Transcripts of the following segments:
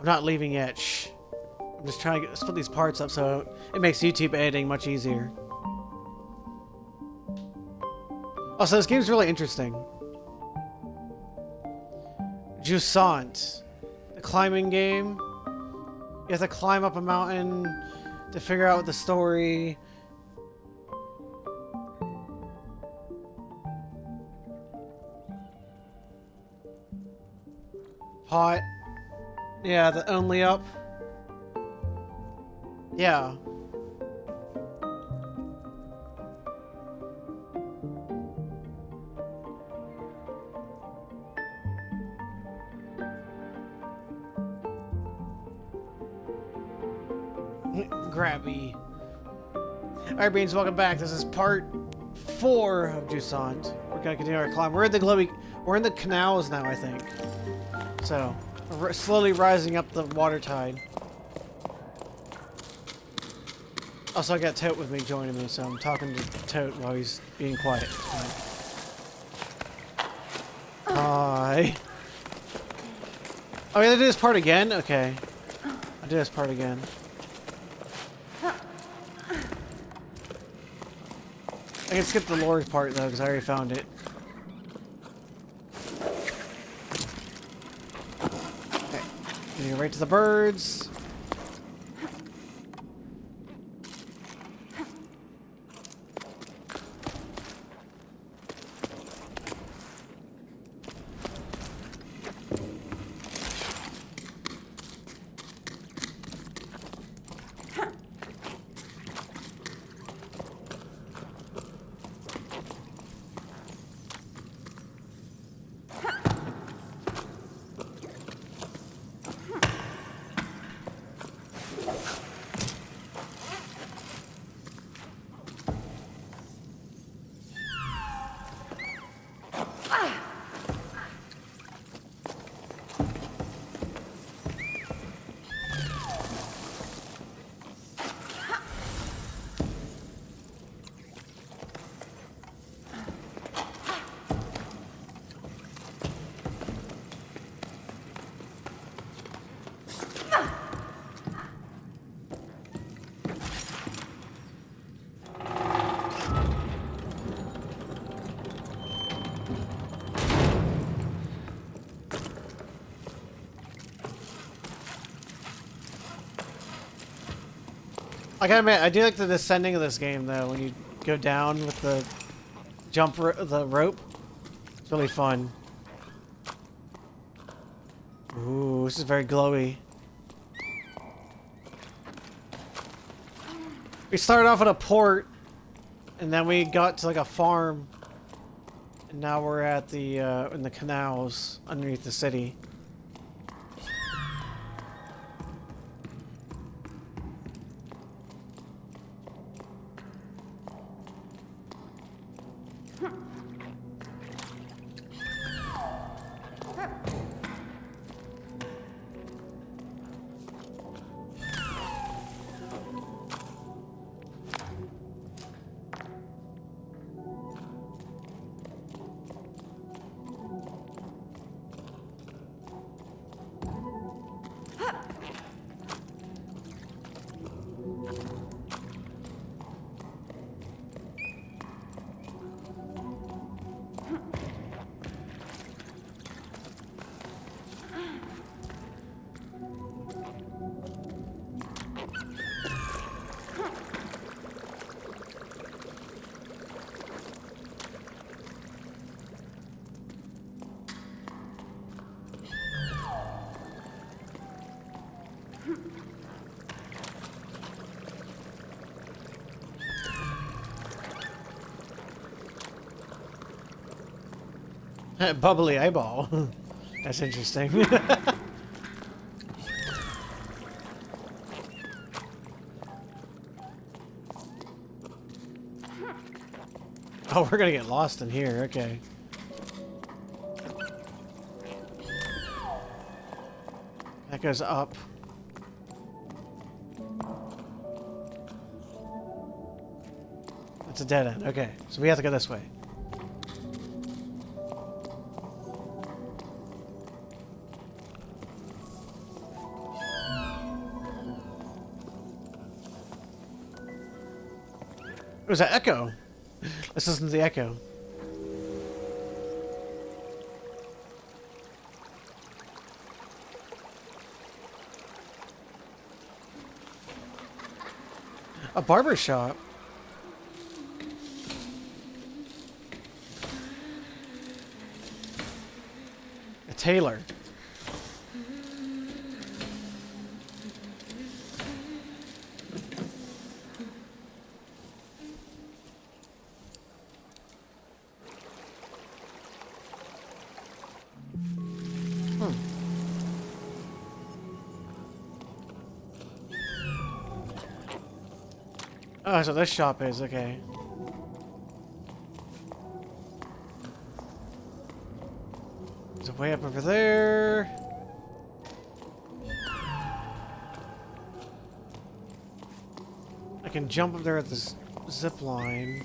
I'm not leaving yet. Shh. I'm just trying to split these parts up so it makes YouTube editing much easier. Also, this game's really interesting. Jusant. The climbing game. You have to climb up a mountain to figure out the story. Pot. Yeah, the only up. Yeah. Grabby. Alright, Beans, welcome back. This is part 4 of Jusant. We're gonna continue our climb. We're in the Glowy. We're in the Canals now, I think. So, we're slowly rising up the water tide. Also, I got Tote with me joining me, so I'm talking to Tote while he's being quiet. Hi. Oh, yeah, I did this part again? Okay. I did this part again. I can skip the lore part, though, because I already found it. Okay. Getting right to the birds. I gotta admit, I do like the descending of this game, though, when you go down with the the rope. It's really fun. Ooh, this is very glowy. We started off at a port, and then we got to like a farm, and now we're at the in the canals underneath the city. Bubbly eyeball. That's interesting. Oh, we're gonna get lost in here. Okay. That goes up. That's a dead end. Okay, so we have to go this way. Was that echo? Let's listen to the echo. A barber shop. A tailor. Oh, so this shop is, okay. There's a way up over there. I can jump up there with this zip line.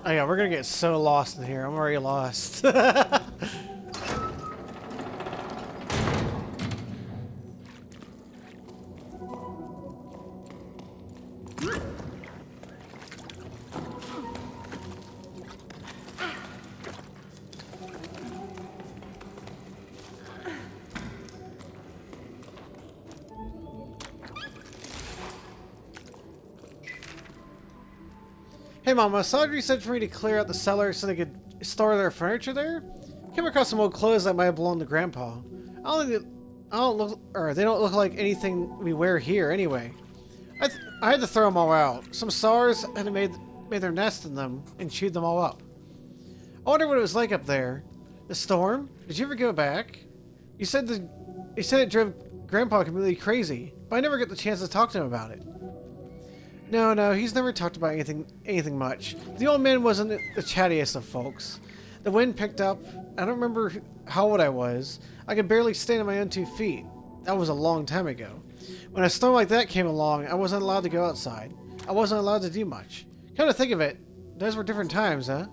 Oh yeah, we're gonna get so lost in here. I'm already lost. Hey Mama, Sandry said for me to clear out the cellar so they could store their furniture there. Came across some old clothes that might have belonged to Grandpa. They don't look like anything we wear here anyway. I had to throw them all out. Some SARS had made their nest in them and chewed them all up. I wonder what it was like up there. The storm? Did you ever go back? You said it drove Grandpa completely crazy, but I never got the chance to talk to him about it. No, he's never talked about anything much. The old man wasn't the chattiest of folks. The wind picked up. I don't remember how old I was. I could barely stand on my own 2 feet. That was a long time ago. When a storm like that came along, I wasn't allowed to go outside. I wasn't allowed to do much. Come to think of it, those were different times, huh?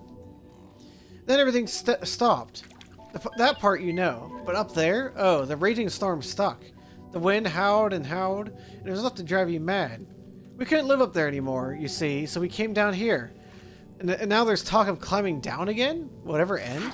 Then everything stopped. That part you know. But up there, oh, the raging storm stuck. The wind howled and howled, and it was enough to drive you mad. We couldn't live up there anymore, you see, so we came down here. And now there's talk of climbing down again? Whatever end?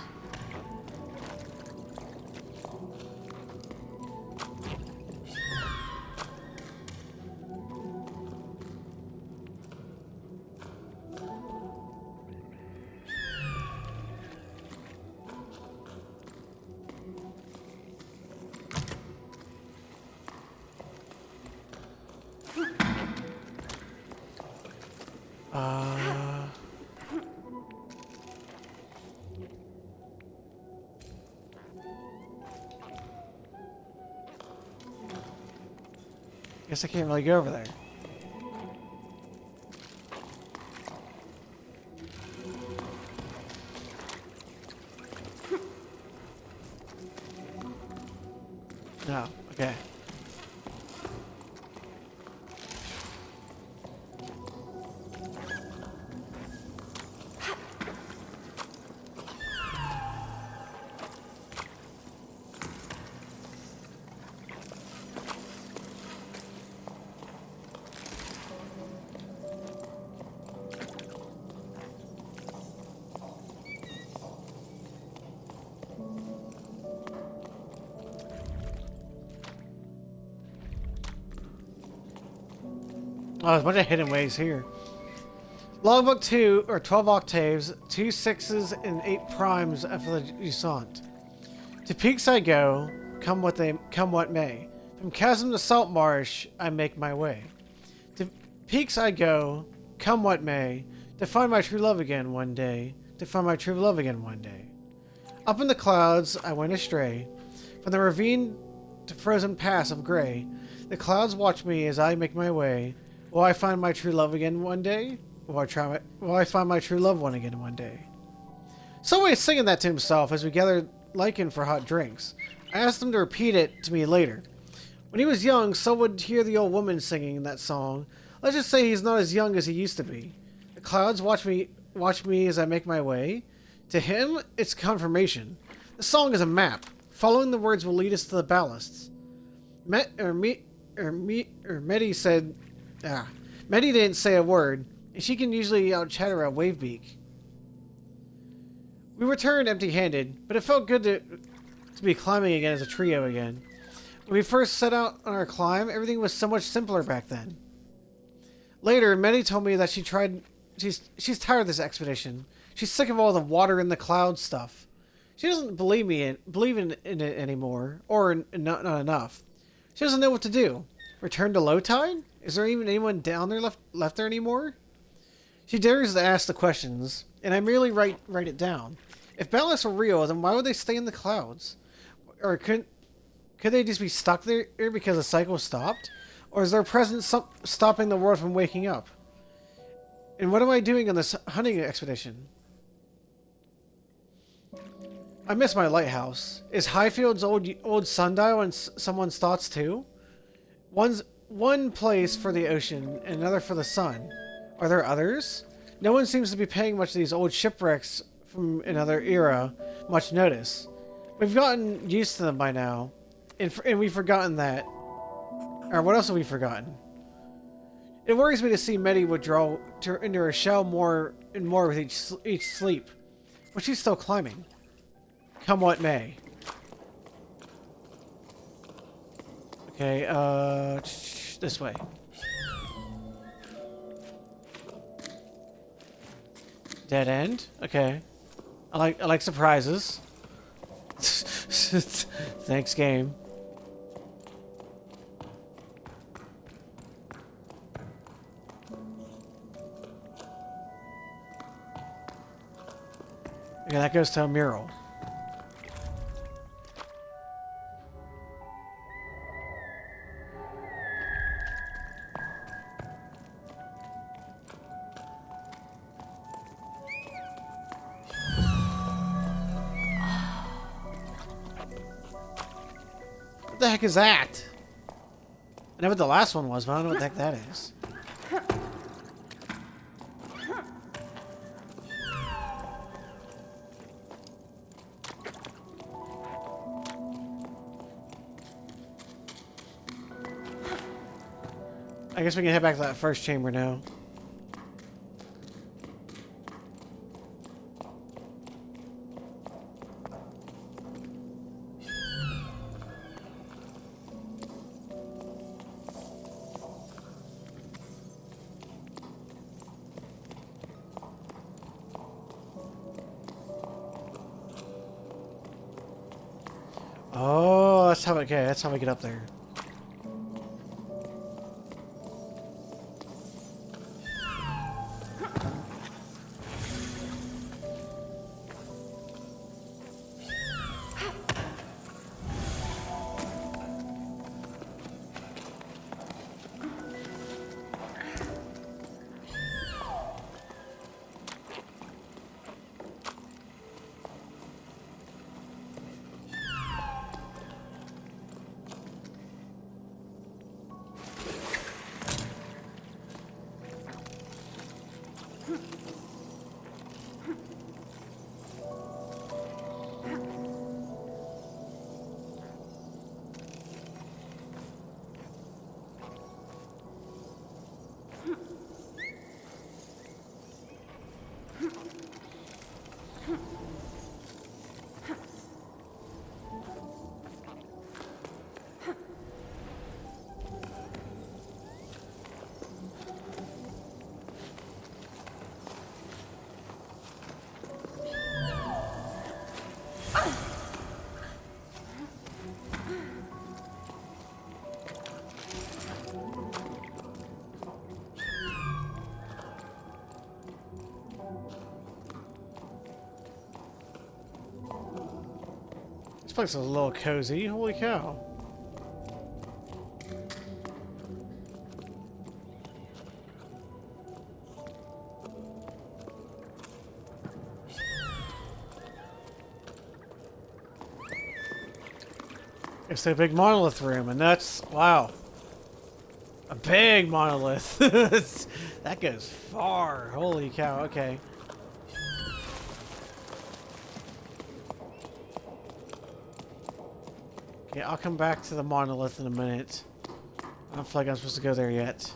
Guess I can't really go over there. No, okay. Oh, there's a bunch of hidden ways here. Logbook 2, or 12 octaves, 2 sixes, and 8 primes for the Jusant. To peaks I go, come what may. From chasm to salt marsh, I make my way. To peaks I go, come what may, to find my true love again one day. To find my true love again one day. Up in the clouds, I went astray. From the ravine to frozen pass of gray, the clouds watch me as I make my way. Will I find my true love again one day? Will I find my true loved one again one day? Someone is singing that to himself as we gathered liking for hot drinks. I asked him to repeat it to me later. When he was young, some would hear the old woman singing that song. Let's just say he's not as young as he used to be. The clouds watch me as I make my way. To him, it's confirmation. The song is a map. Following the words will lead us to the ballasts. Medi didn't say a word, and she can usually out-chatter a Wavebeak. We returned empty-handed, but it felt good to be climbing again as a trio again. When we first set out on our climb, everything was so much simpler back then. Later, Medi told me that she's tired of this expedition. She's sick of all the water in the clouds stuff. She doesn't believe in it anymore, or not enough. She doesn't know what to do. Return to low tide? Is there even anyone down there left there anymore? She dares to ask the questions, and I merely write it down. If ballasts were real, then why would they stay in the clouds? Or could they just be stuck there because the cycle stopped? Or is their presence stopping the world from waking up? And what am I doing on this hunting expedition? I miss my lighthouse. Is Highfield's old sundial in someone's thoughts too? One place for the ocean and another for the sun. Are there others? No one seems to be paying much of these old shipwrecks from another era much notice. We've gotten used to them by now, and we've forgotten that. Or what else have we forgotten? It worries me to see Medi withdraw into her shell more and more with each sleep, but she's still climbing. Come what may. Okay, this way. Dead end? Okay. I like surprises. Thanks, game. Okay, that goes to a mural. What the heck is that? I know what the last one was, but I don't know what the heck that is. I guess we can head back to that first chamber now. Oh, that's how we get up there. This place is a little cozy. Holy cow. It's a big monolith room, and that's... Wow. A big monolith. That goes far. Holy cow. Okay. Okay, I'll come back to the monolith in a minute. I don't feel like I'm supposed to go there yet.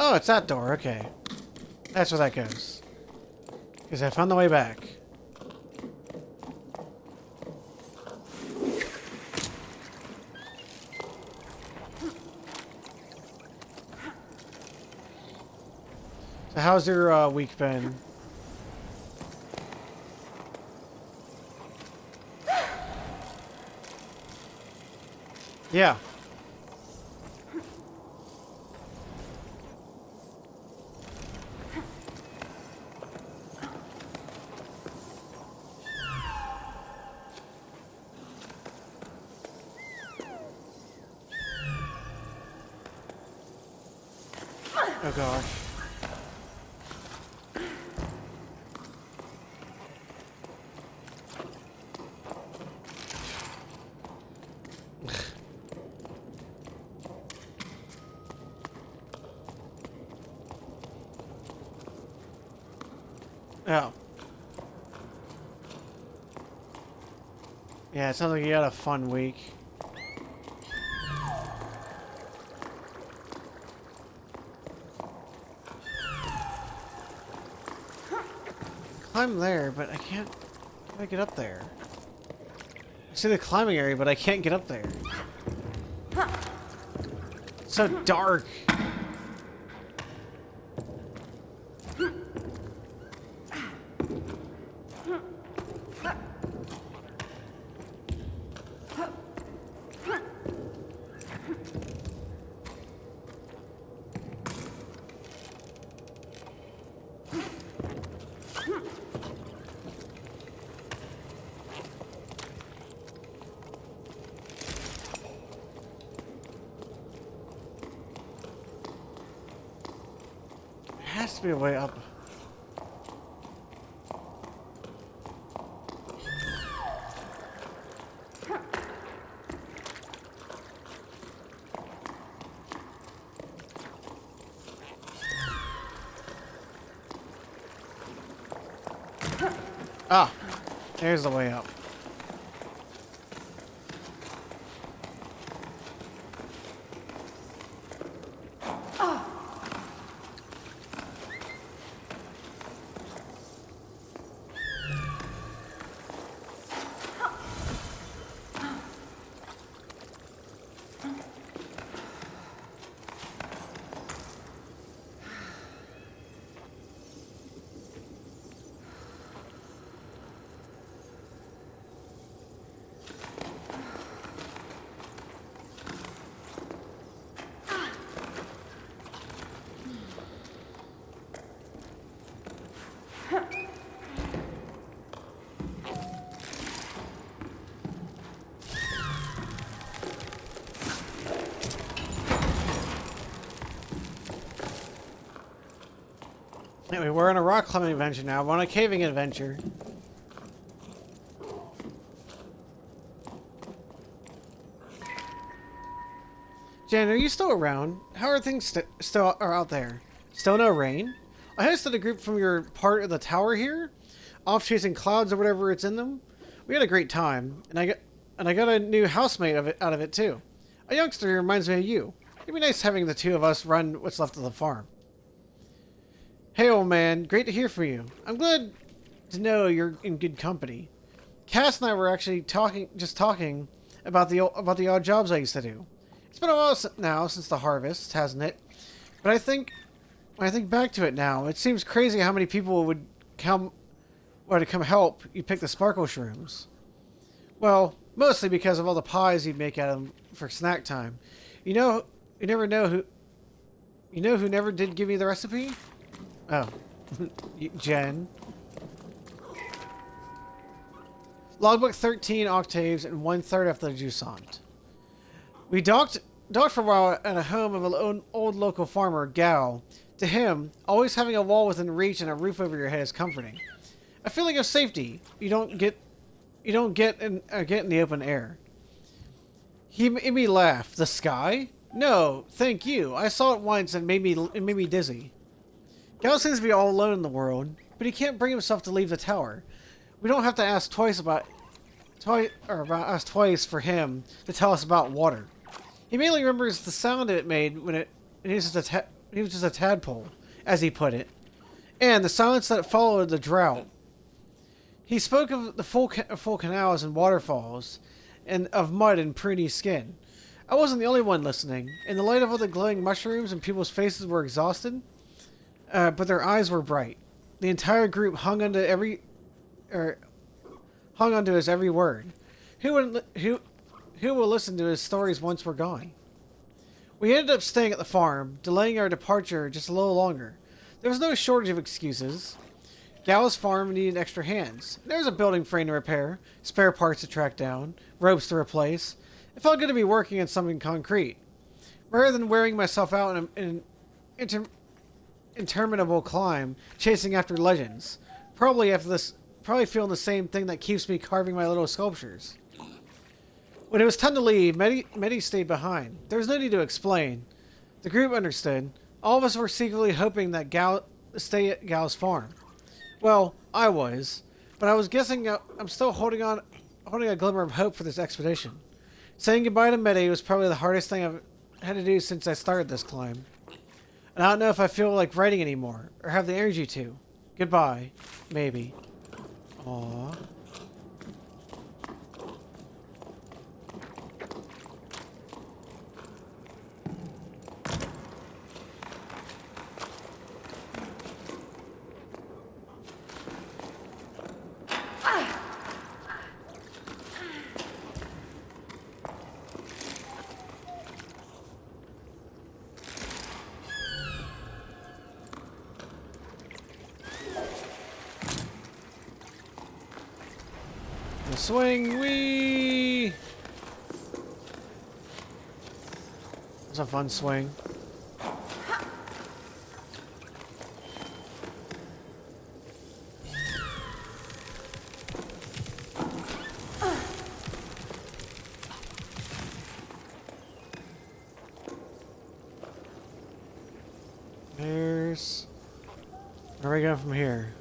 Oh, it's that door. Okay. That's where that goes. Because I found the way back. So how's your week been? Yeah. Oh gosh. Oh. Yeah, it sounds like you had a fun week. Climb there, but I can't... How do I get up there? I see the climbing area, but I can't get up there. It's so dark. There has to be a way up. Ah, there's the way up. Anyway, we're on a rock climbing adventure now. We're on a caving adventure. Jen, are you still around? How are things still are out there? Still no rain? I hosted a group from your part of the tower here, off chasing clouds or whatever it's in them. We had a great time, and I got a new housemate out of it too. A youngster who reminds me of you. It'd be nice having the two of us run what's left of the farm. Hey, old man, great to hear from you. I'm glad to know you're in good company. Cass and I were actually talking about the odd jobs I used to do. It's been a while now since the harvest, hasn't it? But I think When I think back to it now, it seems crazy how many people would come help you pick the sparkle shrooms. Well, mostly because of all the pies you'd make out of them for snack time. You know, you never know who... You know who never did give me the recipe? Oh. Jen. Logbook 13 octaves and 1/3 of the Jusant. We docked for a while at a home of an old local farmer, Gao. To him, always having a wall within reach and a roof over your head is comforting. A feeling of safety you don't get in the open air. He made me laugh. The sky? No, thank you. I saw it once and it made me dizzy. Gao seems to be all alone in the world, but he can't bring himself to leave the tower. We don't have to ask twice for him to tell us about water. He mainly remembers the sound it made when he was just a tadpole, as he put it, and the silence that followed the drought. He spoke of the full canals and waterfalls, and of mud and pruny skin. I wasn't the only one listening. In the light of all the glowing mushrooms, and people's faces were exhausted, but their eyes were bright. The entire group hung onto his every word. Who will listen to his stories once we're gone? We ended up staying at the farm, delaying our departure just a little longer. There was no shortage of excuses. Gao's farm needed extra hands. There was a building frame to repair, spare parts to track down, ropes to replace. It felt good to be working on something concrete, rather than wearing myself out in an interminable climb, chasing after legends. Probably feeling the same thing that keeps me carving my little sculptures. When it was time to leave, Medi stayed behind. There was no need to explain. The group understood. All of us were secretly hoping that Gao stay at Gao's farm. Well, I was, but I was guessing I'm still holding a glimmer of hope for this expedition. Saying goodbye to Medi was probably the hardest thing I've had to do since I started this climb. And I don't know if I feel like writing anymore, or have the energy to. Goodbye. Maybe. Aww. Swing, wee! That's a fun swing. Where are we going from here?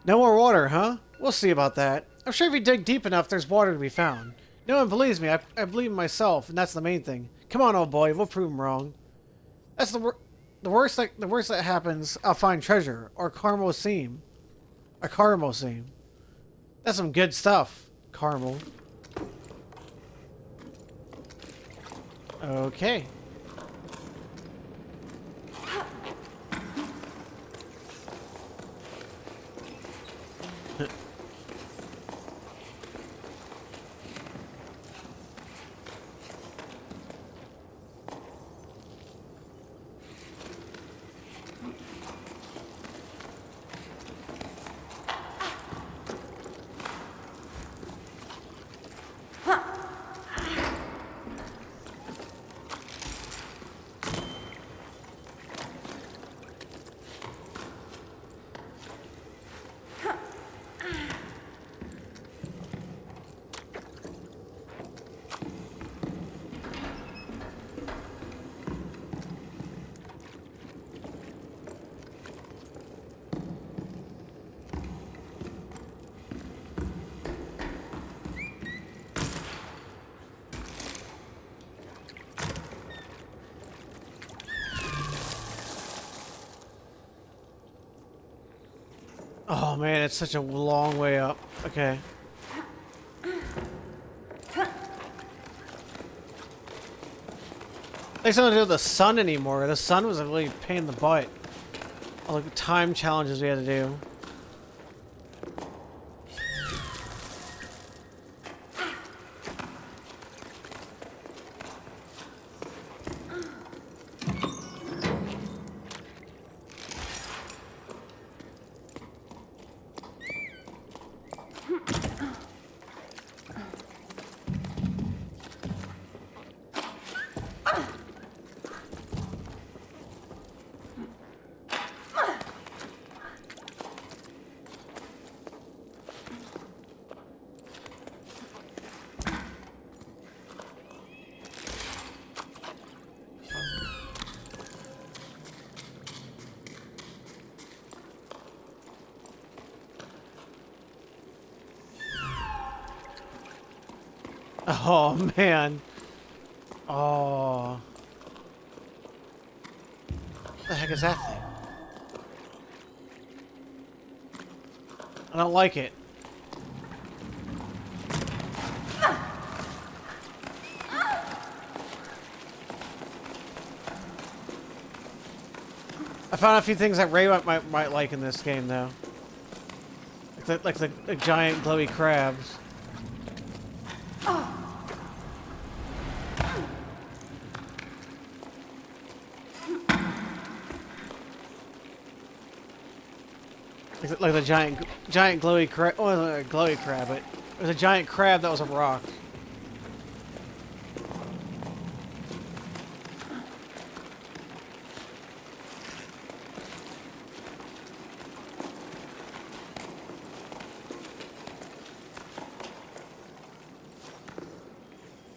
No more water, huh? We'll see about that. I'm sure if you dig deep enough, there's water to be found. No one believes me. I believe in myself, and that's the main thing. Come on, old boy. We'll prove him wrong. That's the worst that happens. I'll find treasure or caramel seam. A caramel seam. That's some good stuff. Caramel. Okay. Oh man, it's such a long way up. Okay. They don't do the sun anymore. The sun was a really pain in the butt. All the time challenges we had to do. Oh man. Oh. What the heck is that thing? I don't like it. I found a few things that Ray might like in this game, though. Like the giant glowy crabs. Like the giant glowy crab. Oh, it wasn't a glowy crab, but it was a giant crab that was a rock.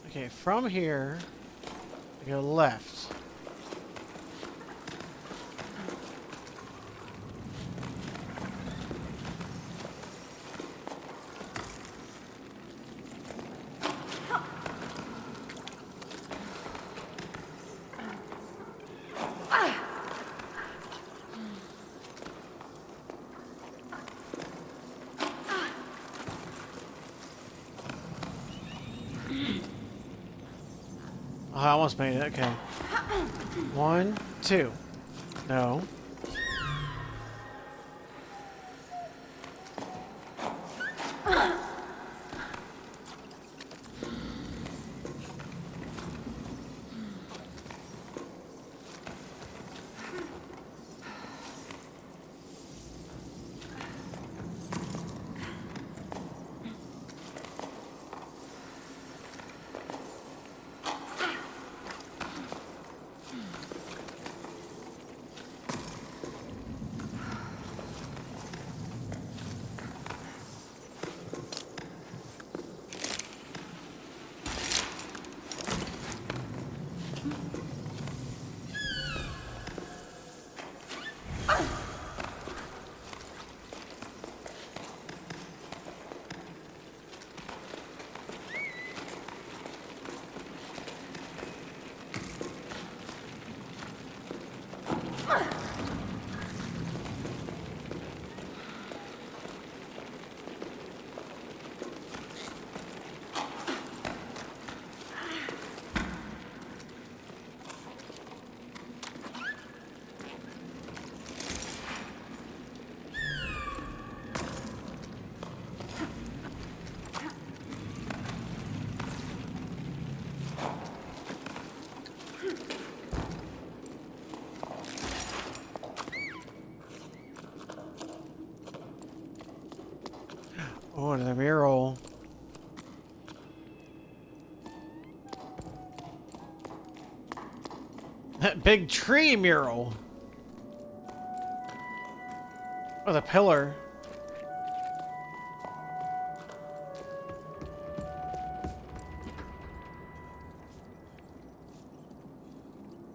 Okay, from here, I go left. Oh, I almost made it. Okay. 1, 2. No. Oh, another mural. That big tree mural. Oh, the pillar.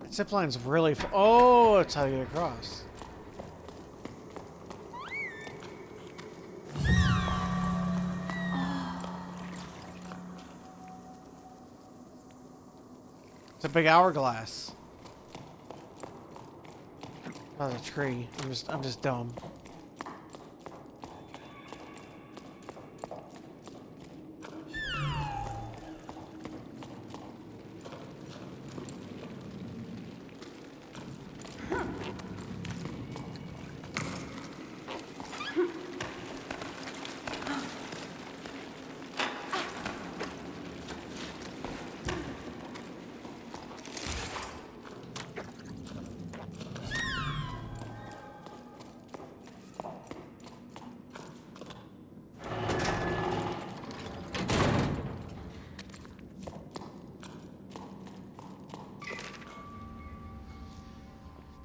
That zip line's really. Oh, that's how you get across. It's a big hourglass. Oh, a tree. I'm just dumb.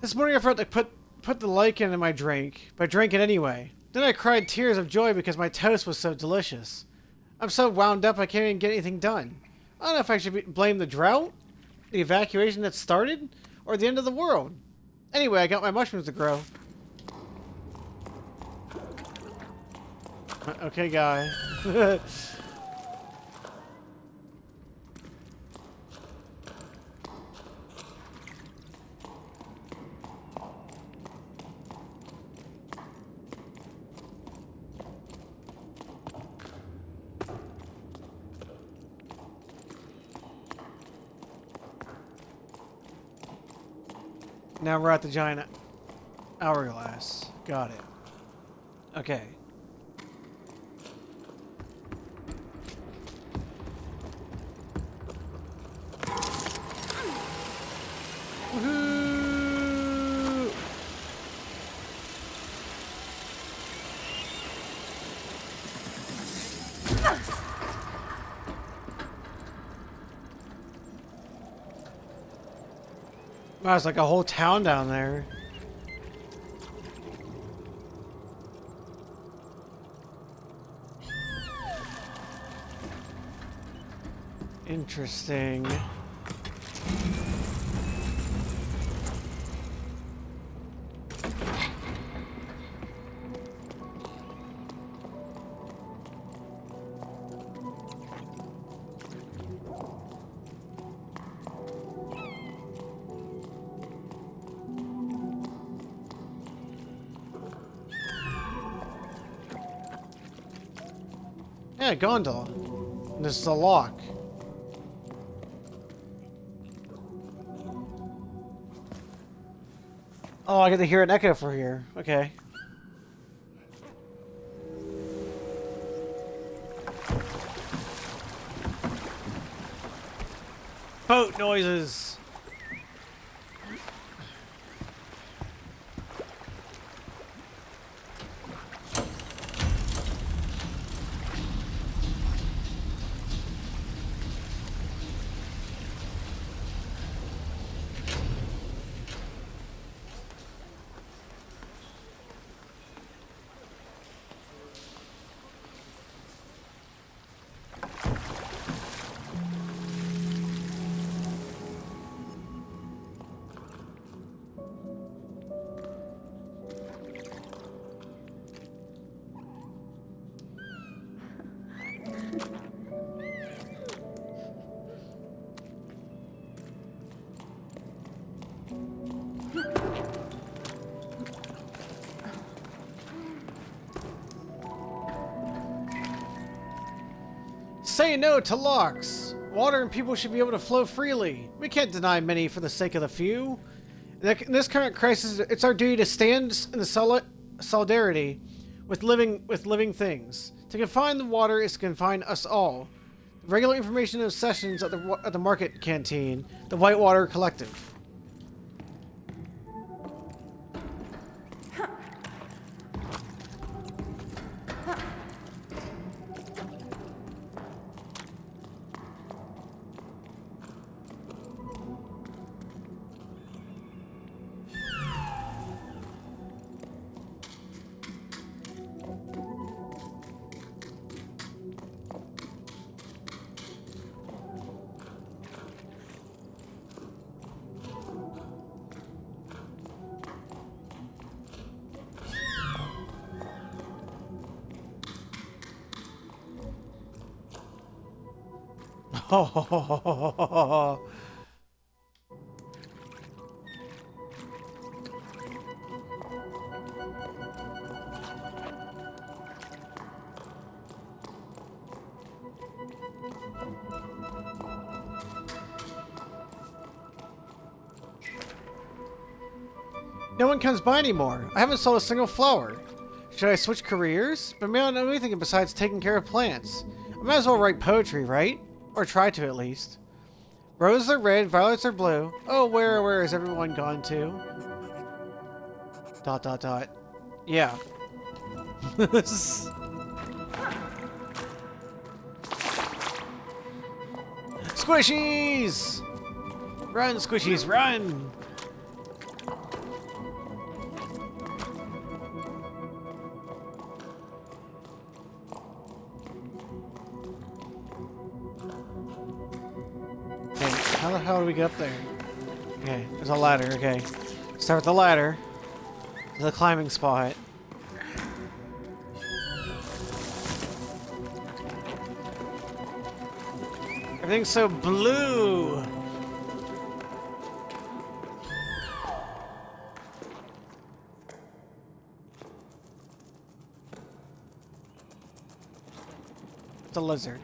This morning I forgot to put the lichen in my drink, but I drank it anyway. Then I cried tears of joy because my toast was so delicious. I'm so wound up I can't even get anything done. I don't know if I should blame the drought, the evacuation that started, or the end of the world. Anyway, I got my mushrooms to grow. Okay, guy. Now we're at the giant hourglass. Got it. Okay. Woohoo! Wow, it's like a whole town down there. Interesting. Yeah, gondola. And this is a lock. Oh, I get to hear an echo for here. Okay. Boat noises. Say no to locks. Water and people should be able to flow freely. We can't deny many for the sake of the few. In this current crisis, it's our duty to stand in the solidarity with living things. To confine the water is to confine us all. Regular information of sessions at the market canteen, the Whitewater Collective. Oh, no one comes by anymore. I haven't sold a single flower. Should I switch careers? But maybe I don't know anything besides taking care of plants. I might as well write poetry, right? Or try to, at least. Roses are red, violets are blue. Oh, where has everyone gone to? ... Yeah. Squishies! Run, squishies, run! How the hell do we get up there? Okay, there's a ladder. Okay. Start with the ladder. To the climbing spot. Everything's so blue! It's a lizard.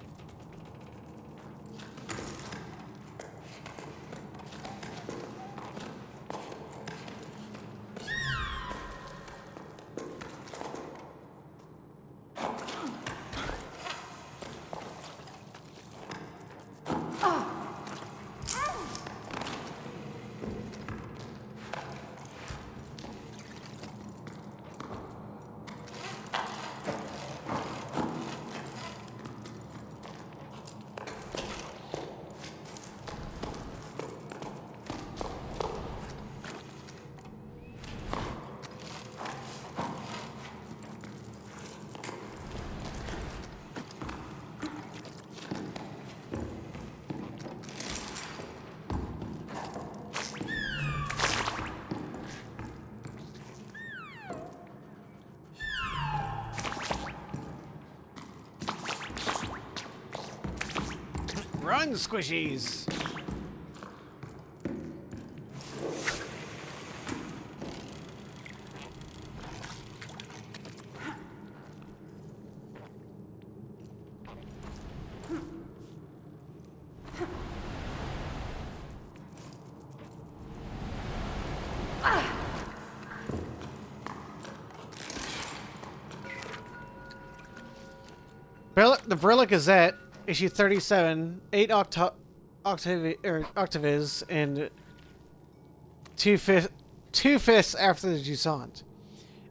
Run, squishies! The Barilla Gazette, issue 37, 8 octaves and 2/5 after the Jusant.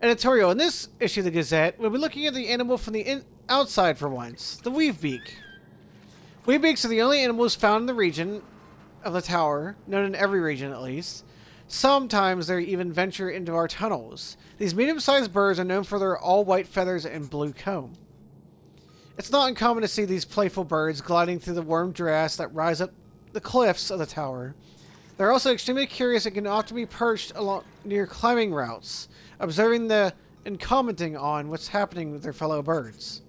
Editorial. In this issue of the Gazette, we'll be looking at the animal from the outside for once, the weavebeak. Weavebeaks are the only animals found in the region of the tower, known in every region at least. Sometimes they even venture into our tunnels. These medium-sized birds are known for their all-white feathers and blue comb. It's not uncommon to see these playful birds gliding through the warm drafts that rise up the cliffs of the tower. They're also extremely curious and can often be perched along near climbing routes, observing and commenting on what's happening with their fellow birds.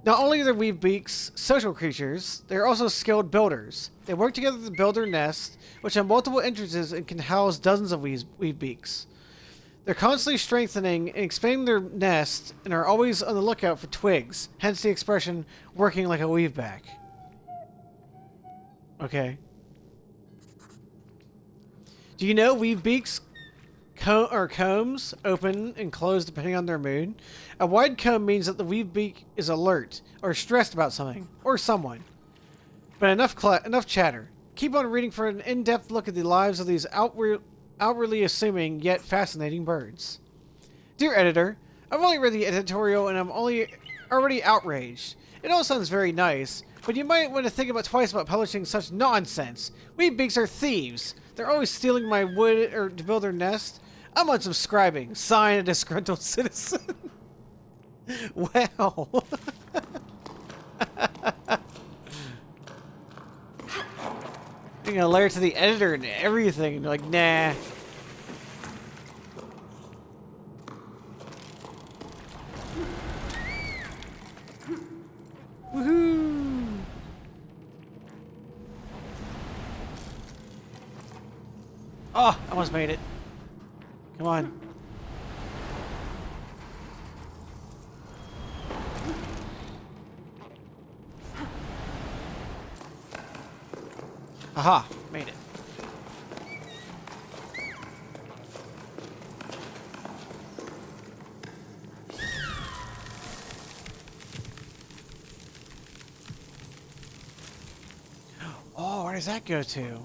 Not only are the weavebeaks social creatures, they are also skilled builders. They work together to build their nests, which have multiple entrances and can house dozens of weavebeaks. They're constantly strengthening and expanding their nest and are always on the lookout for twigs, hence the expression, working like a weaveback. Okay. Do you know weavebeaks combs open and close depending on their mood? A wide comb means that the weavebeak is alert or stressed about something or someone. But enough chatter. Keep on reading for an in-depth look at the lives of these outwardly assuming yet fascinating birds. Dear editor, I've only read the editorial and I'm already outraged. It all sounds very nice, but you might want to think twice about publishing such nonsense. Weavebeaks are thieves. They're always stealing my wood to build their nest. I'm unsubscribing. Sign, a disgruntled citizen. Wow. You're gonna alert to the editor and everything, and you're like, nah. Woohoo! Oh, I almost made it. Come on. Aha, made it. Oh, where does that go to?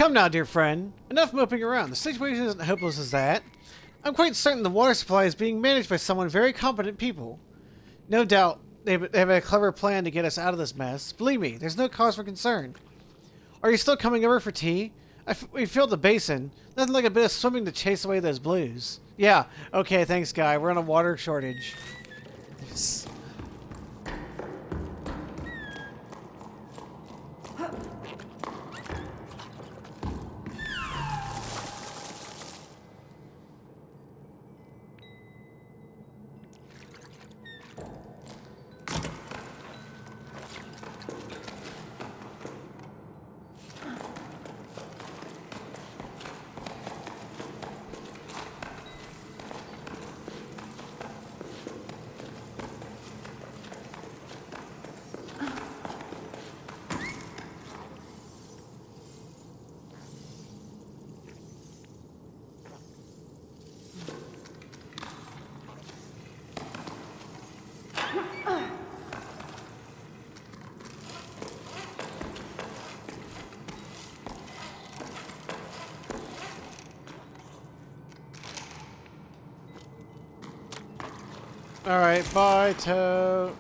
Come now, dear friend. Enough moping around. The situation isn't hopeless as that. I'm quite certain the water supply is being managed by someone very competent people. No doubt they have a clever plan to get us out of this mess. Believe me, there's no cause for concern. Are you still coming over for tea? We filled the basin. Nothing like a bit of swimming to chase away those blues. Yeah, okay, thanks, guy. We're on a water shortage. Yes. Alright, bye, Toad.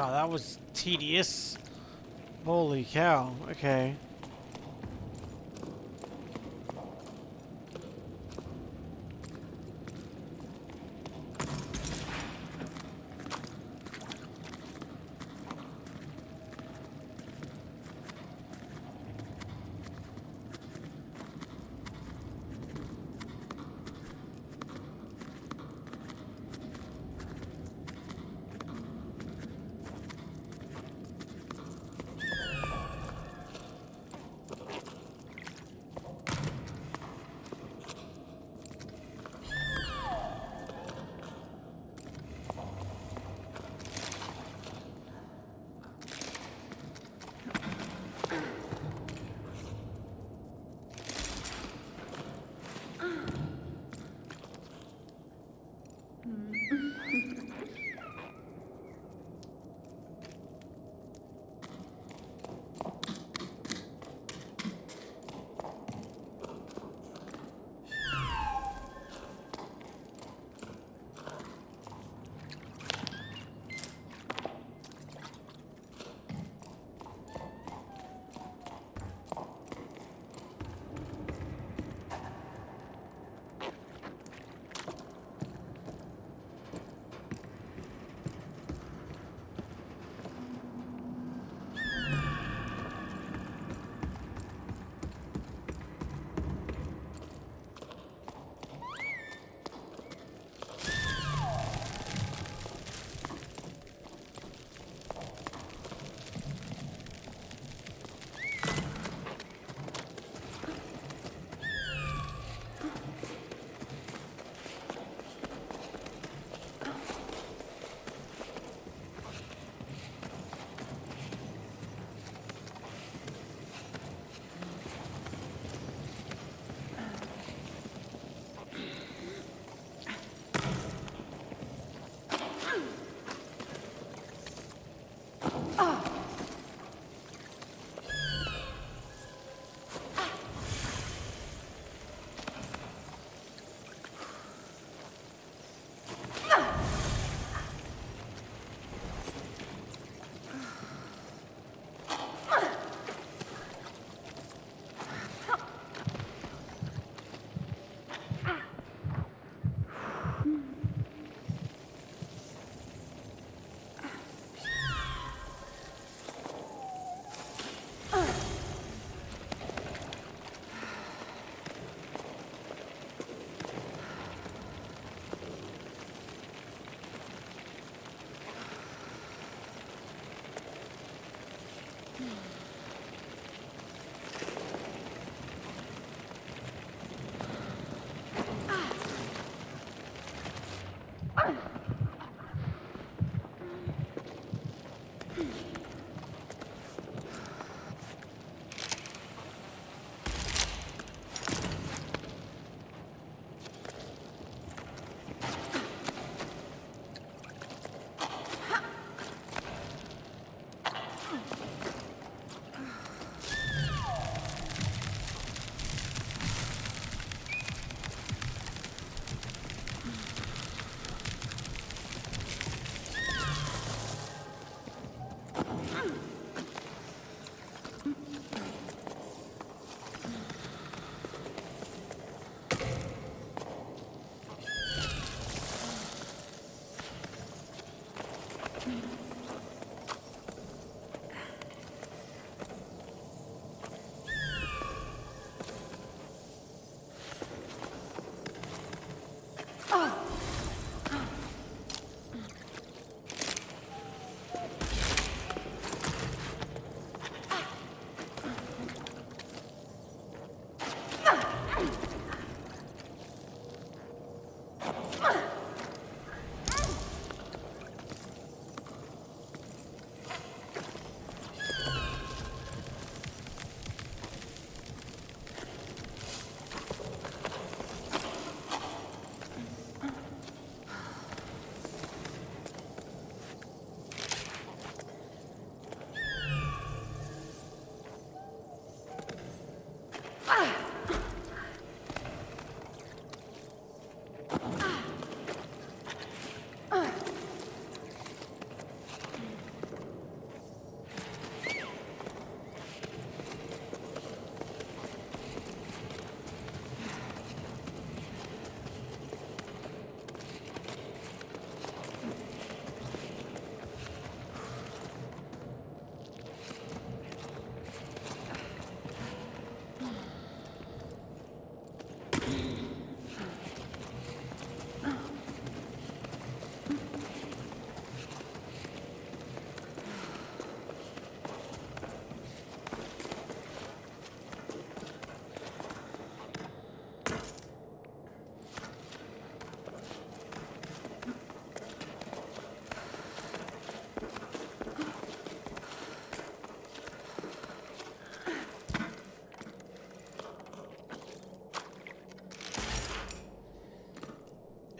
Wow, that was tedious. Holy cow. Okay.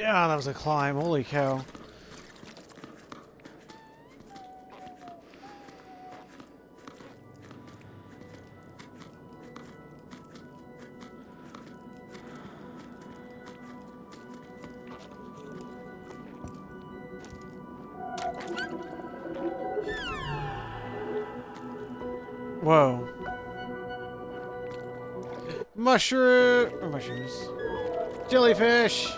Yeah, that was a climb. Holy cow. Whoa. Mushrooms. Jellyfish.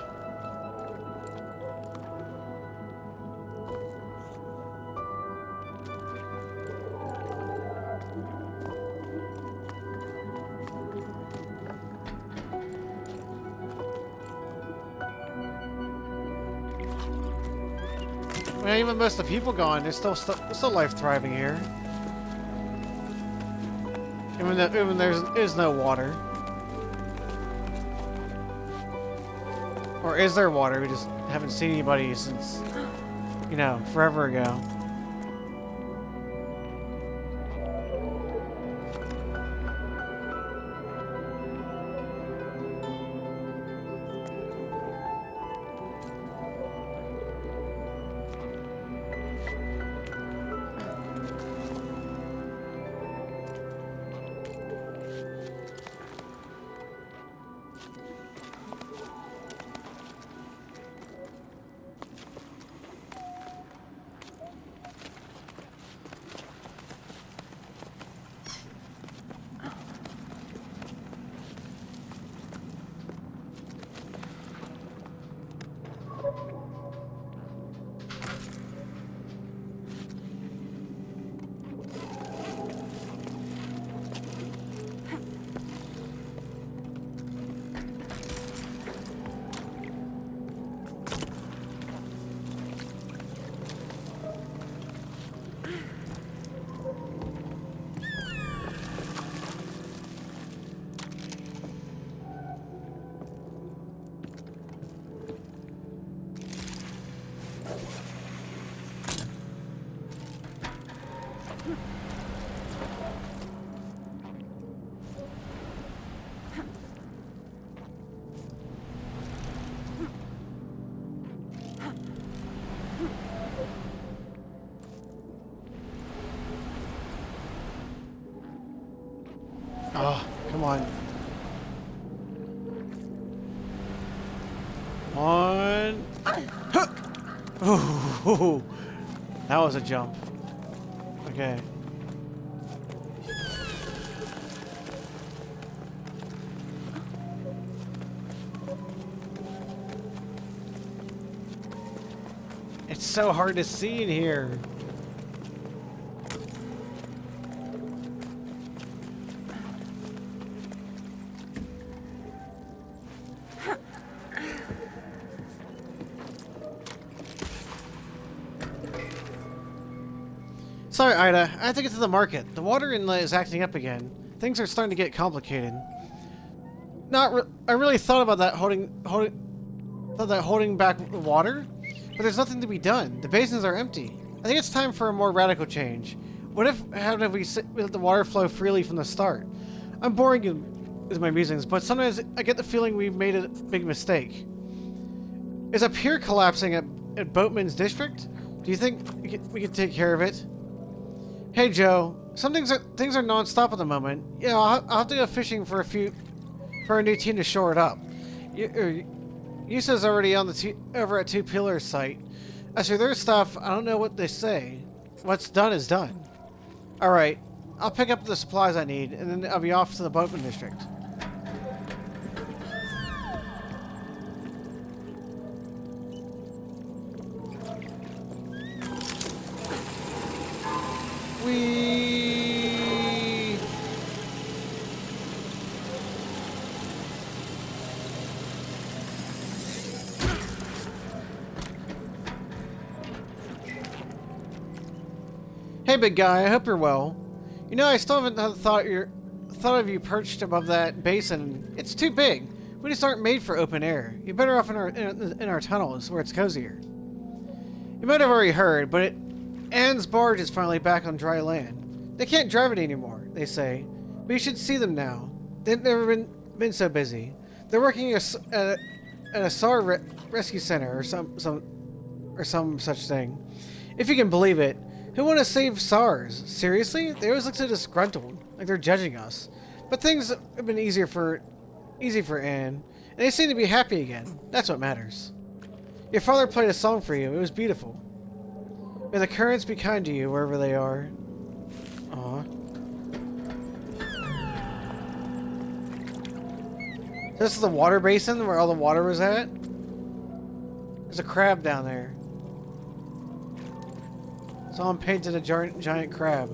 Man, even most of the people gone, there's still life thriving here. Even there is no water. Or is there water? We just haven't seen anybody since, you know, forever ago. Oh, come on. One. Ooh, that was a jump. Okay. It's so hard to see in here. Sorry, Ida. I have to get to the market. The water inlet is acting up again. Things are starting to get complicated. I really thought about that holding back the water, but there's nothing to be done. The basins are empty. I think it's time for a more radical change. How if we let the water flow freely from the start? I'm boring you with my musings, but sometimes I get the feeling we've made a big mistake. Is a pier collapsing at Boatman's district? Do you think we can take care of it? Hey Joe, things are non-stop at the moment. Yeah, I'll have to go fishing for a new team to shore it up. Yusa's already over at Two Pillars site. As for their stuff, I don't know what they say. What's done is done. All right, I'll pick up the supplies I need, and then I'll be off to the Boatman district. Hey, big guy. I hope you're well. You know, I still haven't thought of you perched above that basin. It's too big. We just aren't made for open air. You're better off in our tunnels, where it's cozier. You might have already heard, but Anne's barge is finally back on dry land. They can't drive it anymore, they say. But you should see them now. They've never been so busy. They're working at a SAR rescue center or some such thing. If you can believe it. Who want to save SARS? Seriously? They always look so disgruntled, like they're judging us. But things have been easy for Anne, and they seem to be happy again. That's what matters. Your father played a song for you. It was beautiful. May the currents be kind to you wherever they are. Aw. This is the water basin where all the water was at? There's a crab down there. Someone painted a giant crab.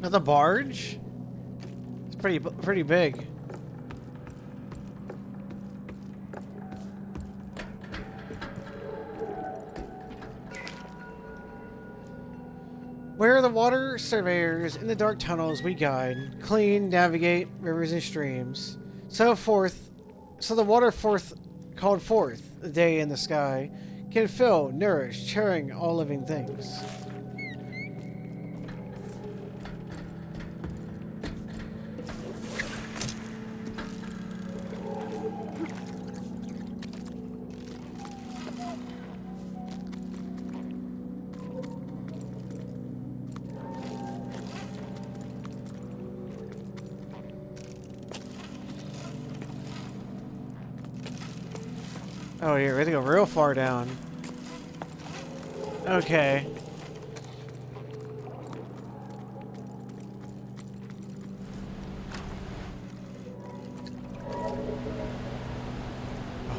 Not the barge? It's pretty big. Where are the water surveyors in the dark tunnels we guide, clean, navigate rivers and streams, so the water called forth, the day in the sky, can fill, nourish, cheering all living things. Oh, here, we have to go real far down. Okay.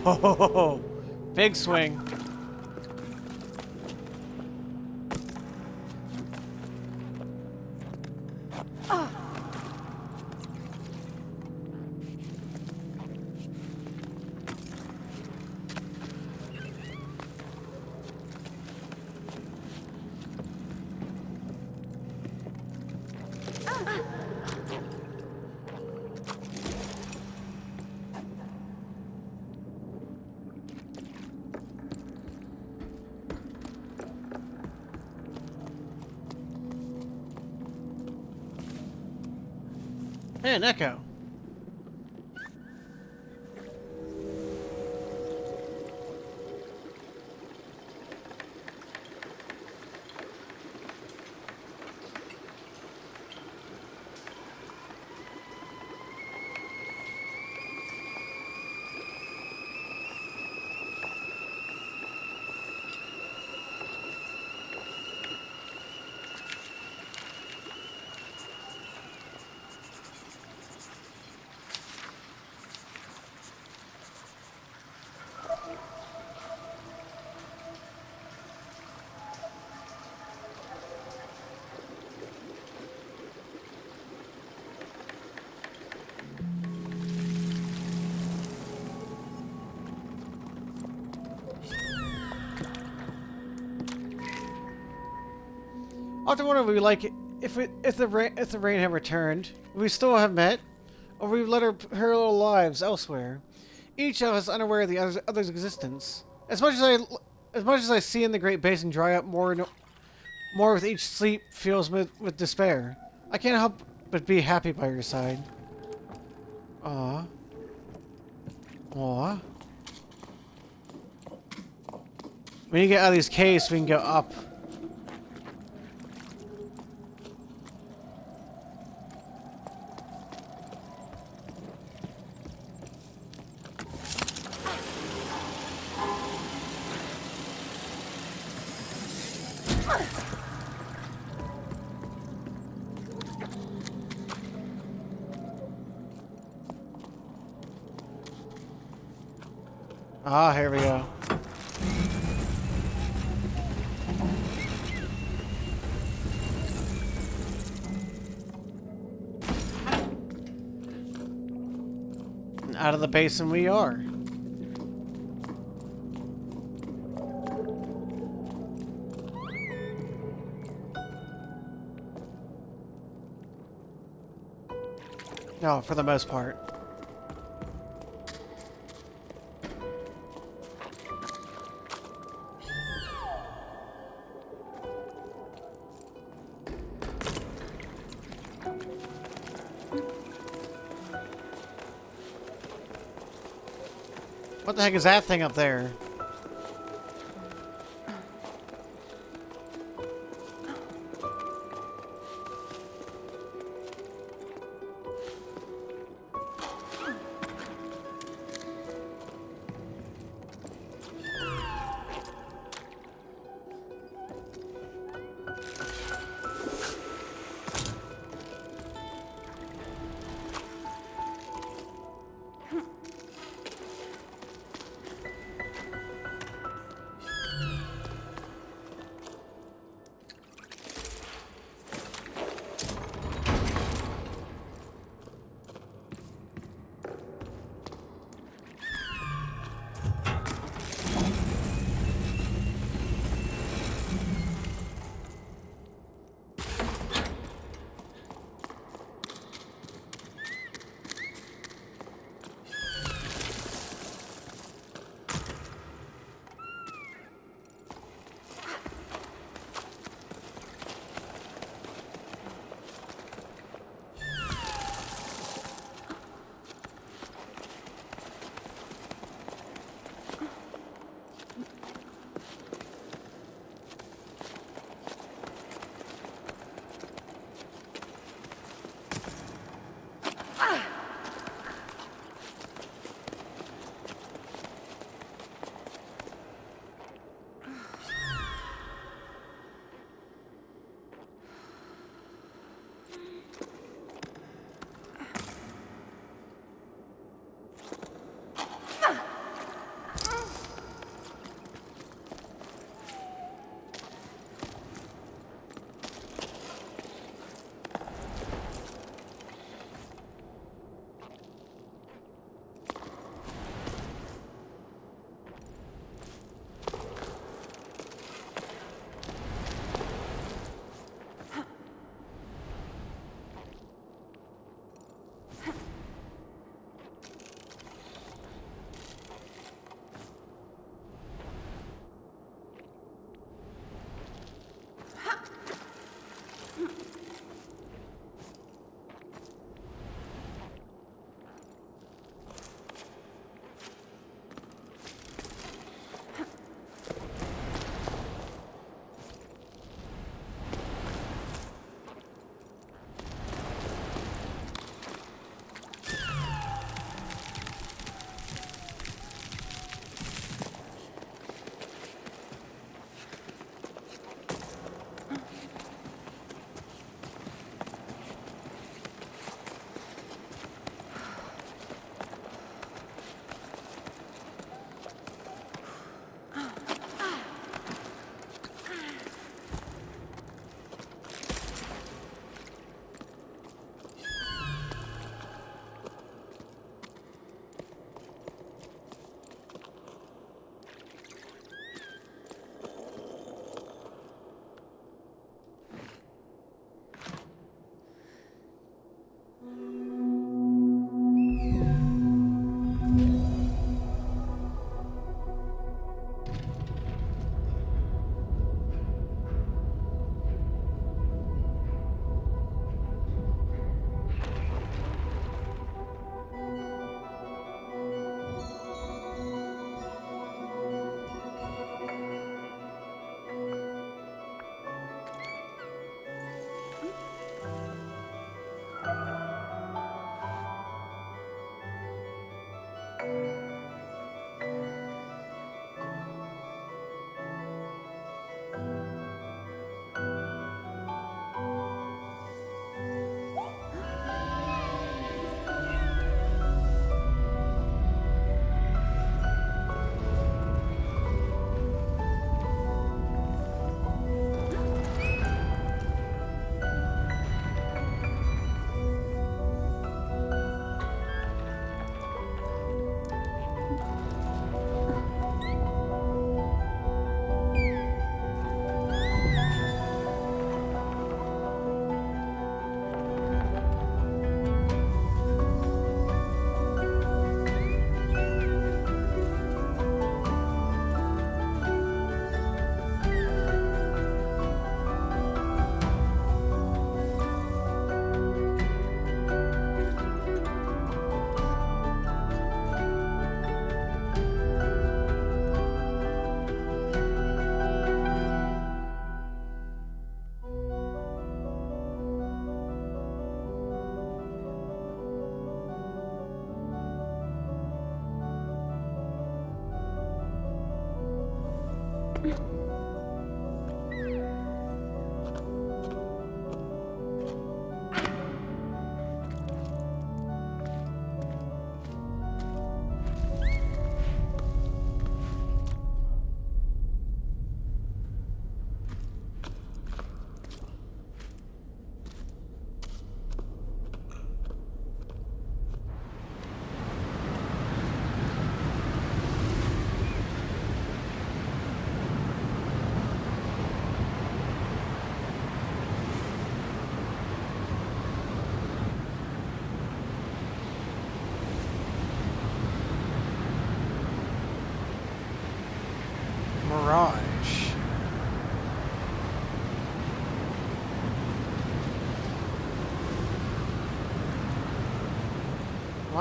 Oh, big swing. Hey, an echo. I often wonder if we like if the rain had returned, would we still have met, or would we led our parallel lives elsewhere, each of us unaware of the other's existence? As much as I see in the Great Basin dry up more with each sleep fills me with despair, I can't help but be happy by your side. Aww. Aww. We need to get out of these caves so we can go up. Ah, here we go. And out of the basin we are. No, for the most part. What the heck is that thing up there?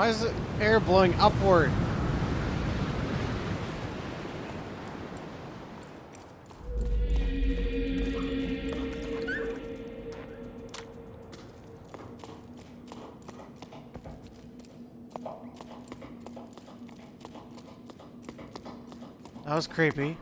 Why is the air blowing upward? That was creepy.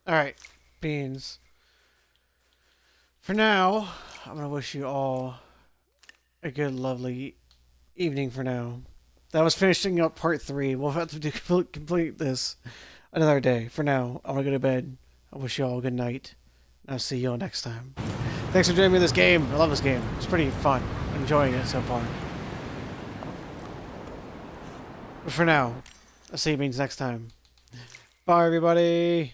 Alright, beans. For now, I'm gonna wish you all a good, lovely evening for now. That was finishing up part 3. We'll have to complete this another day. For now, I'm gonna go to bed. I wish you all a good night. I'll see you all next time. Thanks for joining me in this game. I love this game. It's pretty fun. I'm enjoying it so far. But for now, I'll see you beans next time. Bye, everybody.